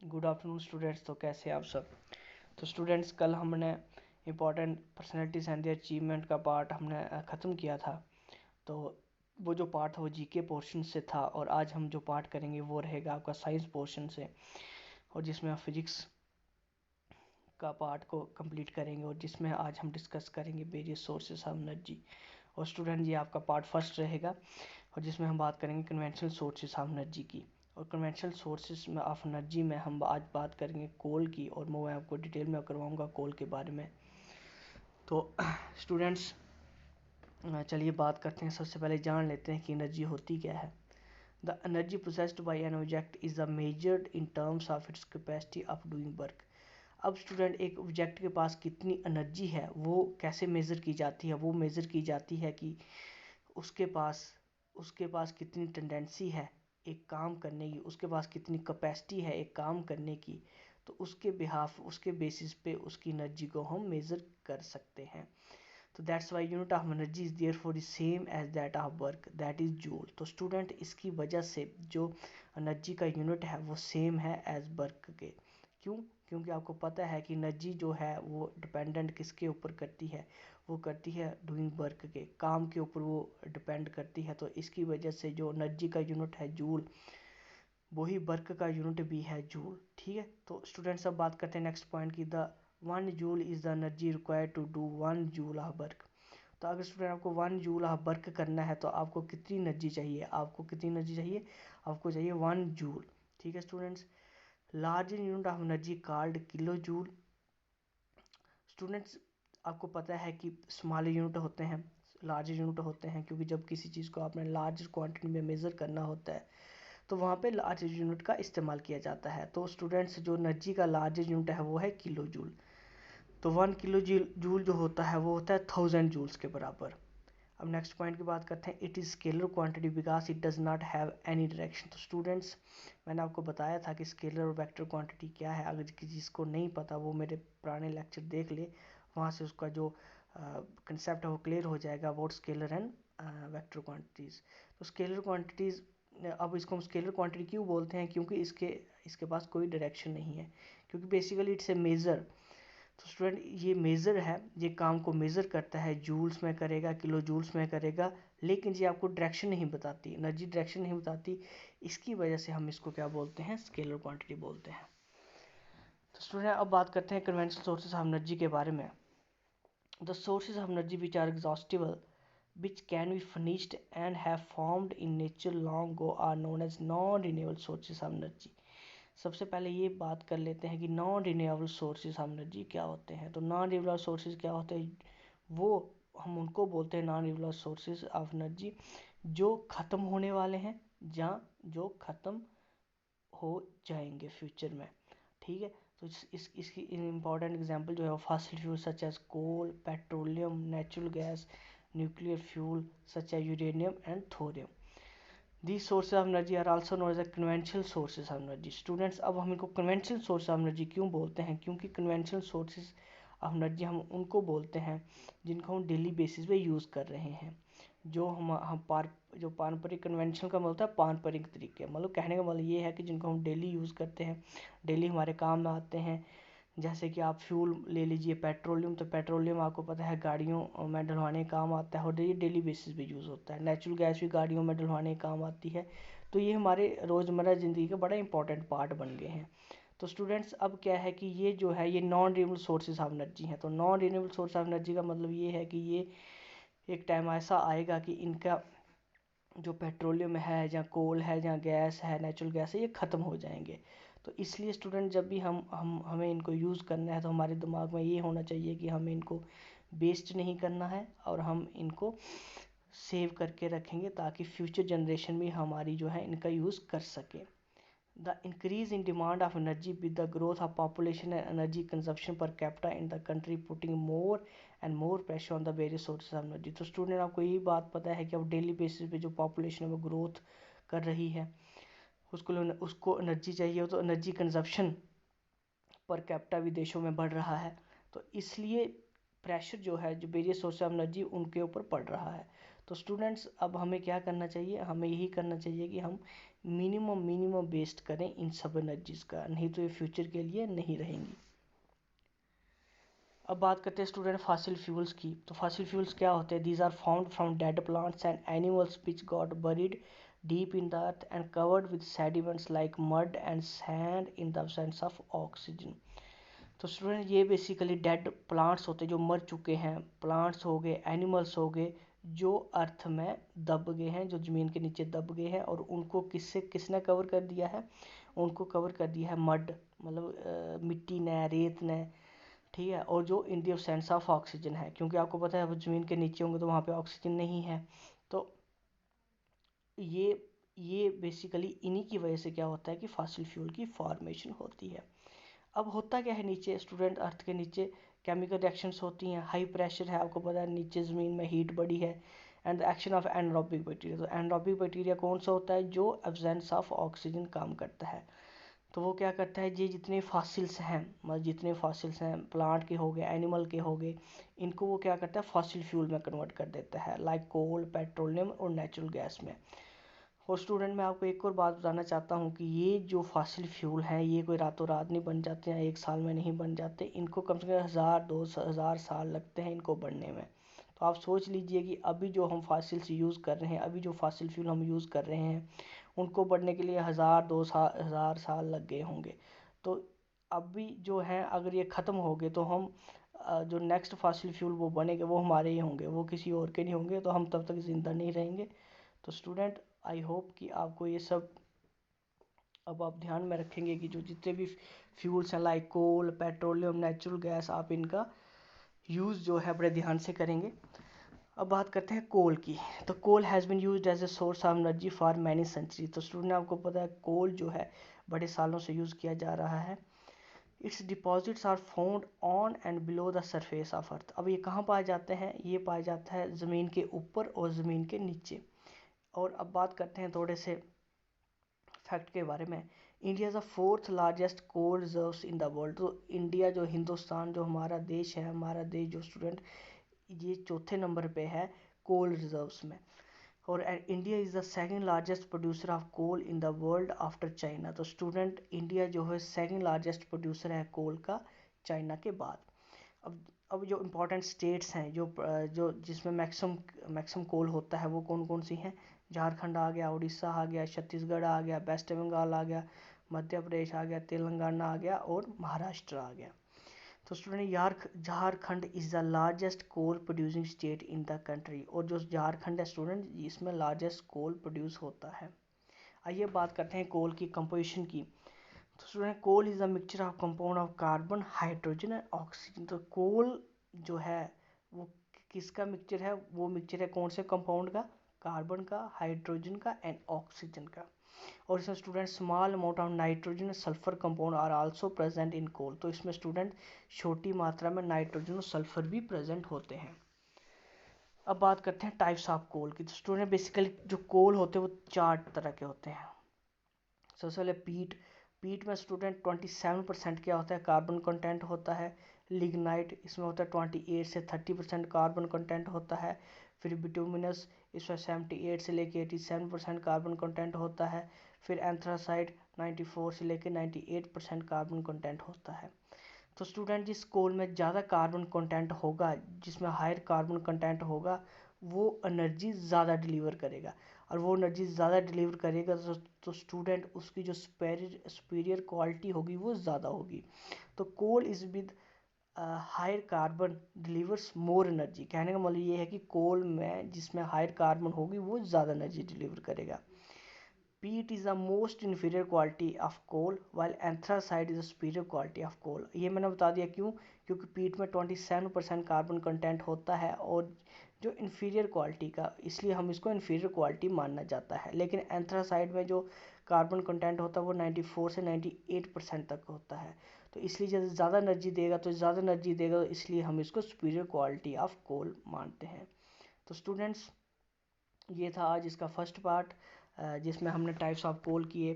Good afternoon students. तो कैसे आप सब। तो स्टूडेंट्स कल हमने important personalities and their achievement का पार्ट हमने ख़त्म किया था। तो वो जो पार्ट था वो जीके पोर्शन से था, और आज हम जो पार्ट करेंगे वो रहेगा आपका साइंस पोर्शन से, और जिसमें आप फिजिक्स का पार्ट को कंप्लीट करेंगे, और जिसमें आज हम डिस्कस करेंगे वेरियस सोर्सेस ऑफ एनर्जी। और स्टूडेंट ये आपका पार्ट फर्स्ट रहेगा, और जिसमें हम बात करेंगे कन्वेंशनल सोर्सेस ऑफ एनर्जी की। और कन्वेंशनल सोर्सेस में ऑफ एनर्जी में हम आज बात करेंगे कोल की, और मैं आपको डिटेल में करवाऊंगा कोल के बारे में। तो स्टूडेंट्स चलिए बात करते हैं। सबसे पहले जान लेते हैं कि एनर्जी होती क्या है। The energy processed by an object is the measured in terms of its capacity of doing work. अब स्टूडेंट एक ऑब्जेक्ट के पास कितनी एनर्जी है वो कैसे मेज़र की जाती है। वो मेज़र की जाती है कि उसके पास कितनी टेंडेंसी है एक काम करने की, उसके पास कितनी कैपेसिटी है एक काम करने की। तो उसके बेसिस पे उसकी एनर्जी को हम मेज़र कर सकते हैं। तो that's why unit of energy is there for the same as that of work, that is joule. तो स्टूडेंट इसकी वजह से जो एनर्जी का यूनिट है वो सेम है एज वर्क के। क्यों? क्योंकि आपको पता है कि एनर्जी जो है वो डिपेंडेंट किसके ऊपर करती है, वो करती है डूइंग वर्क के, काम के ऊपर वो डिपेंड करती है। तो इसकी वजह से जो एनर्जी का यूनिट है जूल, वही वर्क का यूनिट भी है जूल। ठीक है। तो स्टूडेंट्स अब बात करते हैं नेक्स्ट पॉइंट की, the 1 joule is the energy required to do 1 joule of work. तो अगर स्टूडेंट आपको 1 जूल ऑफ वर्क करना है तो आपको कितनी एनर्जी चाहिए, आपको चाहिए 1 जूल। ठीक है students. Large unit of energy called kilo joule. Students आपको पता है कि स्मॉल यूनिट होते हैं, लार्ज यूनिट होते हैं, क्योंकि जब किसी चीज़ को आपने लार्ज क्वांटिटी में मेज़र करना होता है तो वहाँ पे लार्ज यूनिट का इस्तेमाल किया जाता है। तो स्टूडेंट्स जो एनर्जी का लार्ज यूनिट है वो है किलो जूल। तो 1 किलो जूल जो होता है वो होता है 1000 जूल्स के बराबर। अब नेक्स्ट पॉइंट की बात करते हैं। It is scalar quantity because it does not have any direction. तो स्टूडेंट्स मैंने आपको बताया था कि स्केलर और वेक्टर क्वांटिटी क्या है। अगर किसी को नहीं पता वो मेरे पुराने लेक्चर देख ले, वहाँ से उसका जो कंसेप्ट है वो क्लियर हो जाएगा about scalar and vector quantities. तो स्केलर क्वांटिटीज़, अब इसको हम स्केलर क्वांटिटी क्यों बोलते हैं, क्योंकि इसके पास कोई डायरेक्शन नहीं है, क्योंकि बेसिकली इट्स ए मेज़र। तो स्टूडेंट ये मेज़र है, ये काम को मेज़र करता है, जूल्स में करेगा, किलो जूल्स में करेगा, लेकिन ये आपको डायरेक्शन नहीं बताती, एनर्जी डायरेक्शन नहीं बताती। इसकी वजह से हम इसको क्या बोलते हैं, स्केलर क्वांटिटी बोलते हैं। तो स्टूडेंट अब बात करते हैं कन्वेंशनल सोर्सेज ऑफ एनर्जी के बारे में। The sources of energy which are exhaustible which can be furnished and have formed in nature long ago are known as non-renewable sources of energy। सबसे पहले ये बात कर लेते हैं कि non renewable sources of energy क्या होते हैं। तो नॉन रिन्यूएबल सोर्सेज क्या होते हैं, वो हम उनको बोलते हैं non renewable sources of energy जो ख़त्म होने वाले हैं या जो ख़त्म हो जाएंगे फ्यूचर में। ठीक है। तो इसकी इम्पॉर्टेंट एग्जांपल जो है वो fossil fuel such as coal, petroleum, natural gas, nuclear fuel such as uranium and thorium. These sources of energy are also known as the conventional sources of energy। Students अब हम इनको conventional source of energy क्यों बोलते हैं, क्योंकि conventional sources of energy हम उनको बोलते हैं जिनको हम डेली बेसिस पे यूज़ कर रहे हैं। जो पारंपरिक कन्वेंशनल का मतलब है पारंपरिक तरीके, मतलब कहने का मतलब ये है कि जिनको हम डेली यूज़ करते हैं, डेली हमारे काम में आते हैं। जैसे कि आप फ्यूल ले लीजिए पेट्रोलियम, तो पेट्रोलियम आपको पता है गाड़ियों में डलवाने काम आता है और ये डेली बेसिस पे यूज़ होता है। नेचुरल गैस भी गाड़ियों में डलवाने काम आती है। तो ये हमारे रोज़मर्रा ज़िंदगी का बड़ा इंपॉर्टेंट पार्ट बन गए हैं। तो स्टूडेंट्स अब क्या है कि ये जो है ये non renewable sources of energy हैं। तो non renewable source of energy का मतलब ये है कि ये एक टाइम ऐसा आएगा कि इनका जो पेट्रोलियम है या कोल है या गैस है, नेचुरल गैस है, ये ख़त्म हो जाएंगे। तो इसलिए स्टूडेंट जब भी हमें इनको यूज़ करना है तो हमारे दिमाग में ये होना चाहिए कि हमें इनको वेस्ट नहीं करना है और हम इनको सेव करके रखेंगे ताकि फ्यूचर जनरेशन भी हमारी जो है इनका यूज़ कर सके। The increase in demand of energy with the growth of population and energy consumption per capita in the country putting more and more pressure on the various sources of energy। तो student आपको यही बात पता है कि अब daily basis पे जो पॉपुलेशन है वो ग्रोथ कर रही है, उसको एनर्जी चाहिए हो, तो एनर्जी कंजप्शन पर कैपिटा विदेशों में बढ़ रहा है। तो इसलिए प्रेशर जो है जो वेरियस सोर्स ऑफ एनर्जी उनके ऊपर पड़ रहा है। तो स्टूडेंट्स अब हमें क्या करना चाहिए, हमें यही करना चाहिए कि हम मिनिमम वेस्ट करें इन सब एनर्जीज का, नहीं तो ये फ्यूचर के लिए नहीं रहेंगी। अब बात करते हैं स्टूडेंट फॉसिल फ्यूल्स की। तो फॉसिल फ्यूल्स क्या होते हैं? These are found from dead plants and animals which got buried deep in the earth and covered with sediments like mud and sand in the absence of oxygen। तो student ये basically dead plants होते हैं जो मर चुके हैं, plants हो गए, एनिमल्स हो गए जो अर्थ में दब गए हैं, जो ज़मीन के नीचे दब गए हैं, और उनको किसने कवर कर दिया है? उनको कवर कर दिया है मड, मतलब मिट्टी ने, रेत ने, ठीक है। और जो इन दी एब्सेंस ऑफ ऑक्सीजन है, क्योंकि आपको पता है वो ज़मीन के नीचे होंगे तो वहाँ पे ऑक्सीजन नहीं है। तो ये बेसिकली इन्हीं की वजह से क्या होता है कि फॉसिल फ्यूल की फॉर्मेशन होती है। अब होता क्या है नीचे स्टूडेंट? अर्थ के नीचे केमिकल रिएक्शंस होती हैं, हाई प्रेशर है, आपको पता है नीचे ज़मीन में हीट बढ़ी है, and the action of anaerobic bacteria. तो एनरोबिक बैक्टीरिया कौन सा होता है? जो एब्सेंस ऑफ ऑक्सीजन काम करता है। तो वो क्या करता है, ये जितने फॉसिल्स हैं, मतलब जितने फॉसिल्स हैं, प्लांट के हो गए, एनिमल के हो गए, इनको वो क्या करता है? फॉसिल फ्यूल में कन्वर्ट कर देता है, लाइक कोल, पेट्रोलियम और नेचुरल गैस में। और स्टूडेंट मैं आपको एक और बात बताना चाहता हूँ कि ये जो फॉसिल फ्यूल हैं ये कोई रातों रात नहीं बन जाते हैं, एक साल में नहीं बन जाते, इनको कम से कम 1000-2000 साल लगते हैं इनको बनने में। तो आप सोच लीजिए कि अभी जो हम फॉसिल्स यूज़ कर रहे हैं, अभी जो फॉसिल फ्यूल हम यूज़ कर रहे हैं, उनको बनने के लिए 1000-2000 साल लग गए होंगे। तो अभी जो है अगर ये ख़त्म हो गए तो हम जो नेक्स्ट फॉसिल फ्यूल वो बनेंगे वो हमारे ही होंगे, वो किसी और के नहीं होंगे, तो हम तब तक ज़िंदा नहीं रहेंगे। तो स्टूडेंट आई होप कि आपको ये सब अब आप ध्यान में रखेंगे कि जो जितने भी फ्यूल्स हैं लाइक कोल, पेट्रोलियम, नेचुरल गैस, आप इनका यूज़ जो है बड़े ध्यान से करेंगे। अब बात करते हैं कोल की। तो coal has been used as a source of energy for many century. तो स्टूडेंट आपको पता है कोल जो है बड़े सालों से यूज़ किया जा रहा है। Its deposits are found on and below the surface of earth. अब ये कहाँ पाए जाते हैं? ये पाया जाता है ज़मीन के ऊपर और ज़मीन के नीचे। और अब बात करते हैं थोड़े से फैक्ट के बारे में। India is the 4th largest coal reserves in the world. तो इंडिया जो हिंदुस्तान जो हमारा देश है, हमारा देश जो स्टूडेंट ये चौथे नंबर पे है कोल रिजर्व्स में। और India is the second largest producer of coal in the world after China. तो स्टूडेंट इंडिया जो है सेकंड लार्जेस्ट प्रोड्यूसर है कोल का चाइना के बाद। अब जो इम्पोर्टेंट स्टेट्स हैं जो जो जिसमें मैक्सिमम कोल होता है वो कौन कौन सी हैं? झारखंड आ गया, उड़ीसा आ गया, छत्तीसगढ़ आ गया, वेस्ट बंगाल आ गया, मध्य प्रदेश आ गया, तेलंगाना आ गया और महाराष्ट्र आ गया। तो student Jharkhand is the largest coal producing state in the country. और जो झारखंड है स्टूडेंट इसमें लार्जेस्ट कोल प्रोड्यूस होता है। आइए बात करते हैं कोल की कंपोजिशन की। तो student coal is a mixture of compound of carbon, hydrogen and oxygen. तो कोल जो है वो किसका मिक्सचर है? वो मिक्सचर है कौन से कंपाउंड का? कार्बन का, हाइड्रोजन का एंड ऑक्सीजन का। और इसमें student small amount of nitrogen sulphur compound are also present in coal. तो इसमें स्टूडेंट छोटी मात्रा में नाइट्रोजन और सल्फर भी प्रेजेंट होते हैं। अब बात करते हैं टाइप्स ऑफ कोल की। तो स्टूडेंट बेसिकली जो कोल होते हैं वो 4 तरह के होते हैं। सबसे पहले पीट में स्टूडेंट 27% क्या होता है? कार्बन कंटेंट होता है। लिग्नाइट इसमें होता है 28 से 30% कार्बन कंटेंट होता है। फिर बिटुमिनस इसमें 78 से लेके 87% कार्बन कंटेंट होता है। फिर एंथ्रासाइड 94 से लेके 98% कार्बन कंटेंट होता है। तो स्टूडेंट जिस कोल में ज़्यादा कार्बन कंटेंट होगा, जिसमें हायर कार्बन कंटेंट होगा, वो एनर्जी ज़्यादा डिलीवर करेगा। और वो एनर्जी ज़्यादा डिलीवर करेगा तो स्टूडेंट उसकी जो सुपीरियर क्वालिटी होगी वो ज़्यादा होगी। तो coal is with higher carbon delivers more energy. कहने का मतलब ये है कि कोल में जिसमें हायर कार्बन होगी वो ज़्यादा एनर्जी डिलीवर करेगा। Peat is the most inferior quality of coal while anthracite is the superior quality of coal। ये मैंने बता दिया क्यों? क्योंकि पीट में 27% कार्बन कंटेंट होता है और जो इन्फीरियर क्वालिटी का, इसलिए हम इसको इन्फीरियर क्वालिटी मानना जाता है। लेकिन एंथ्रासाइड में जो कार्बन कंटेंट होता है वो 94 से 98% तक होता है। तो इसलिए जब ज़्यादा एनर्जी देगा तो इसलिए हम इसको सुपीरियर क्वालिटी ऑफ कोल मानते हैं। तो स्टूडेंट्स ये था आज इसका फर्स्ट पार्ट जिसमें हमने टाइप्स ऑफ कोल किए,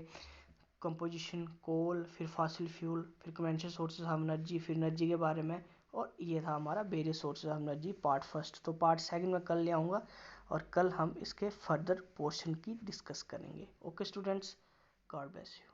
कंपोजिशन, कोल, फिर फॉसिल फ्यूल, फिर कन्वेंशनल सोर्सेज ऑफ एनर्जी, फिर एनर्जी के बारे में, और ये था हमारा various sources of energy part first. तो पार्ट सेकंड में कल ले आऊँगा और कल हम इसके फर्दर पोर्शन की डिस्कस करेंगे। Okay students, God bless you.